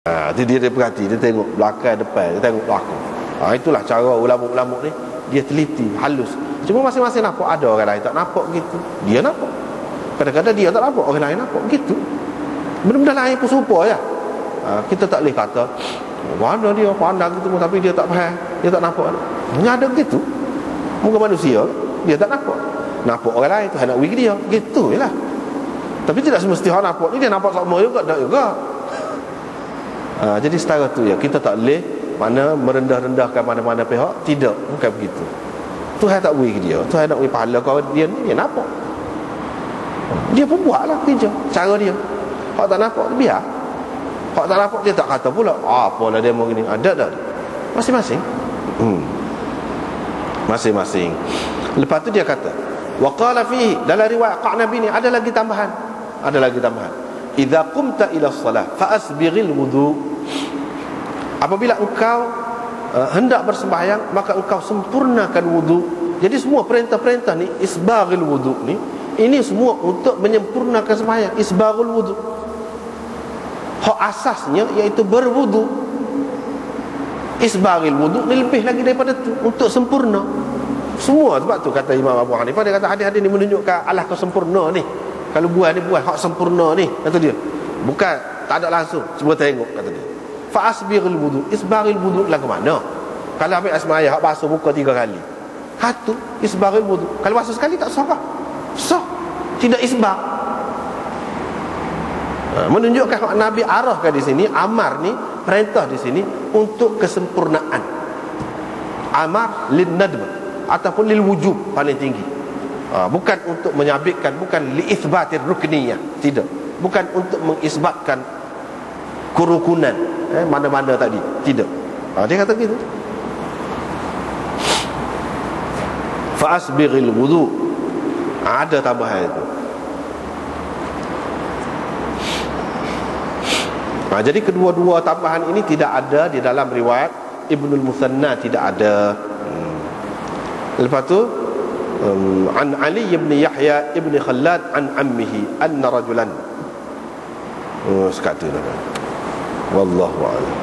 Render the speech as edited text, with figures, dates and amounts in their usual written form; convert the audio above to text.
Dia perhati, dia tengok belakang depan, dia tengok belakang. Itulah cara ulama-ulama ni, dia teliti, halus. Cuma masing-masing nampak, ada orang lain tak nampak gitu. Dia nampak. Kadang-kadang dia tak nampak, orang lain nampak gitu. Benda-benda lain pun serupa ya. Kita tak boleh kata mana dia pandang gitu tapi dia tak faham, dia tak nampak. Hanya ada gitu. Muka manusia, dia tak nampak. Nampak orang lain tu hendak wigi dia. Gitu jelah. Tapi tidak semestinya orang nampak ni dia nampak sama juga, tak juga. Jadi setara tu ya, kita tak boleh mana merendah-rendahkan mana-mana pihak. Tidak, bukan begitu. Tuhan tak beri dia, Tuhan nak beri pahala kau dia ni, dia nampak. Dia pun buatlah kerja cara dia. Hak tak nampak biar. Hak tak nampak dia tak kata pula apalah dia mau gini. Ada masing-masing. Masing-masing. Lepas tu dia kata wa qala fihi, dalam riwayat Qanabi ni ada lagi tambahan. Idza qumta ila solah fa asbighil wudu. Apabila engkau hendak bersembahyang, maka engkau sempurnakan wudu. Jadi semua perintah-perintah ni, isbaghil wudu ni, ini semua untuk menyempurnakan sembahyang. Isbaghul wudu, hak asasnya iaitu berwudu. Isbaghil wudu ni lebih lagi daripada tu, untuk sempurna semua. Sebab tu kata Imam Abu Hanifah, dia kata hadis-hadis ni menunjukkan alah kesempurna ni. Kalau buat ni buat hak sempurna ni, kata dia. Bukan tak ada langsung, cuba tengok, kata dia. Fa asbighil wudu. Isbaghil wudu lah ke mana? Kalau ambil asmaya hak basuh muka 3 kali. Satu isbaghil wudu. Kalau basuh sekali tak sah. Sah. Tidak isbagh. Menunjukkan hak Nabi arahkan di sini, amar ni, perintah di sini untuk kesempurnaan. Amar lin nadb ataupun lil wujub paling tinggi. Bukan untuk menyabitkan, bukan li itsbatir rukniyah, tidak. Bukan untuk mengisbatkan kerukunan mana-mana tadi, tidak. Dia kata gitu. Fa asbighil wudu. Ada tambahan itu. Jadi kedua-dua tambahan ini tidak ada di dalam riwayat Ibnul Musanna, tidak ada. Lepas tu an Ali ibn Yahya ibn Khallad an ammihi anna rajulan. Sekata wallahu a'lam.